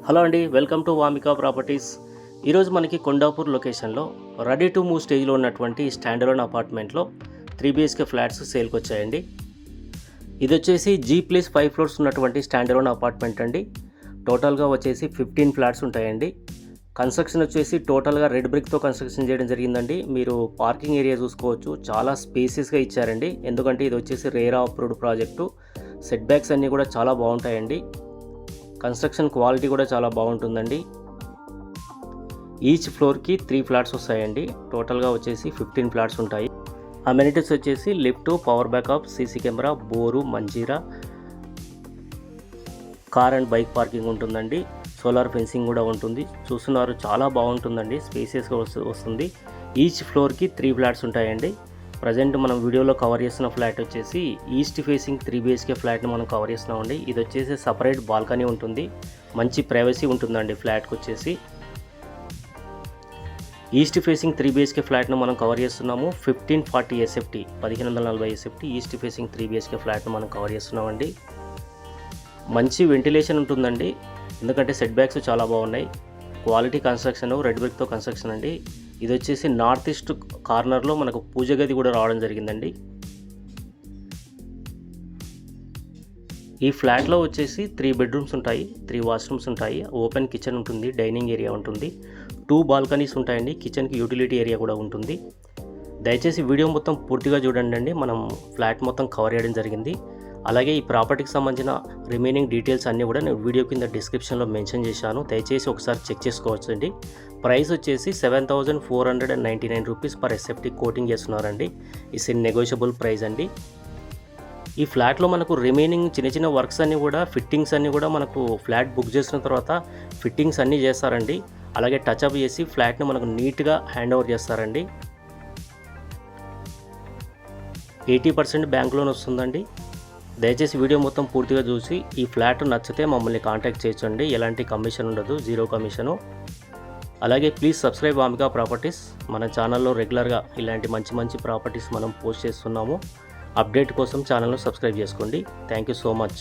Hello అండి, welcome to Vamika properties. ఈరోజు మనకి కొండాపూర్ లొకేషన్లో రెడీ టు మూవ్ స్టేజ్లో ఉన్నటువంటి స్టాండర్డ్ అపార్ట్మెంట్లో 3 BHK ఫ్లాట్స్ సేల్కి వచ్చాయండి. ఇది వచ్చేసి G+5 ఫ్లోర్స్ ఉన్నటువంటి స్టాండర్డ్ అపార్ట్మెంట్ అండి. టోటల్గా వచ్చేసి 15 ఫ్లాట్స్ ఉంటాయండి. కన్స్ట్రక్షన్ వచ్చేసి టోటల్గా రెడ్ బ్రిక్తో కన్స్ట్రక్షన్ చేయడం జరిగిందండి. మీరు పార్కింగ్ ఏరియా చూసుకోవచ్చు, చాలా స్పేసెస్గా ఇచ్చారండి. ఎందుకంటే ఇది వచ్చేసి RERA approved project. Set backs అన్నీ కూడా చాలా బాగుంటాయండి. కన్స్ట్రక్షన్ క్వాలిటీ కూడా చాలా బాగుంటుందండి. ఈచ్ ఫ్లోర్కి 3 ఫ్లాట్స్ వస్తాయండి. టోటల్గా వచ్చేసి 15 ఫ్లాట్స్ ఉంటాయి. అమెనిటీస్ వచ్చేసి lift, power backup, CC camera, bore, Manjeera, car and bike parking ఉంటుందండి. సోలార్ ఫెన్సింగ్ కూడా ఉంటుంది. చూస్తున్నారు, చాలా బాగుంటుందండి, స్పేసియస్గా వస్తుంది. ఈచ్ ఫ్లోర్కి 3 ఫ్లాట్స్ ఉంటాయండి. ప్రజెంట్ మనం వీడియోలో కవర్ చేస్తున్న ఫ్లాట్ వచ్చేసి ఈస్ట్ ఫేసింగ్ 3 BHK ఫ్లాట్ని మనం కవర్ చేస్తున్నామండి. ఇది వచ్చేసి సపరేట్ బాల్కనీ ఉంటుంది, మంచి ప్రైవసీ ఉంటుందండి ఫ్లాట్కి వచ్చేసి. ఈస్ట్ ఫేసింగ్ 3 BHK ఫ్లాట్ను మనం కవర్ చేస్తున్నాము. 1540 SFT 1540 SFT east facing 3 BHK ఫ్లాట్ను మనం కవర్ చేస్తున్నామండి. మంచి వెంటిలేషన్ ఉంటుందండి, ఎందుకంటే సెట్ బ్యాక్స్ చాలా బాగున్నాయి. క్వాలిటీ కన్స్ట్రక్షన్, రెడ్ బ్రిక్తో కన్స్ట్రక్షన్ అండి. ఇది వచ్చేసి నార్త్ ఈస్ట్ కార్నర్లో మనకు పూజ గది కూడా రావడం జరిగిందండి. ఈ ఫ్లాట్లో వచ్చేసి 3 బెడ్రూమ్స్ ఉంటాయి, 3 వాష్రూమ్స్ ఉంటాయి, ఓపెన్ కిచెన్ ఉంటుంది, డైనింగ్ ఏరియా ఉంటుంది, 2 బాల్కనీస్ ఉంటాయండి. కిచెన్కి యూటిలిటీ ఏరియా కూడా ఉంటుంది. దయచేసి వీడియో మొత్తం పూర్తిగా చూడండి. మనం ఫ్లాట్ మొత్తం కవర్ చేయడం జరిగింది. అలాగే ఈ ప్రాపర్టీకి సంబంధించిన రిమైనింగ్ డీటెయిల్స్ అన్నీ కూడా నేను వీడియో కింద డిస్క్రిప్షన్లో మెన్షన్ చేశాను. దయచేసి ఒకసారి చెక్ చేసుకోవచ్చు అండి. ప్రైస్ వచ్చేసి 7499 రూపీస్ పర్ SFT కోటింగ్ చేస్తున్నారండి. ఇట్స్ ఇన్ నెగోషియబుల్ ప్రైస్ అండి. ఈ ఫ్లాట్లో మనకు రిమైనింగ్ చిన్న వర్క్స్ అన్నీ కూడా, ఫిట్టింగ్స్ అన్నీ కూడా మనకు ఫ్లాట్ బుక్ చేసిన తర్వాత ఫిట్టింగ్స్ అన్నీ చేస్తారండి. అలాగే టచ్అప్ చేసి ఫ్లాట్ని మనకు నీట్గా హ్యాండ్ ఓవర్ చేస్తారండి. 80% బ్యాంక్ లోన్ వస్తుందండి. దయచేసి వీడియో మొత్తం పూర్తిగా చూసి ఈ ఫ్లాట్ నచ్చితే మమ్మల్ని కాంటాక్ట్ చేయొచ్చండి. ఎలాంటి కమిషన్ ఉండదు, 0 కమిషను. అలాగే ప్లీజ్ సబ్స్క్రైబ్ వామికా ప్రాపర్టీస్. మన ఛానల్లో రెగ్యులర్గా ఇలాంటి మంచి ప్రాపర్టీస్ మనం పోస్ట్ చేస్తున్నాము. అప్డేట్ కోసం ఛానల్ను సబ్స్క్రైబ్ చేసుకోండి. Thank you so much.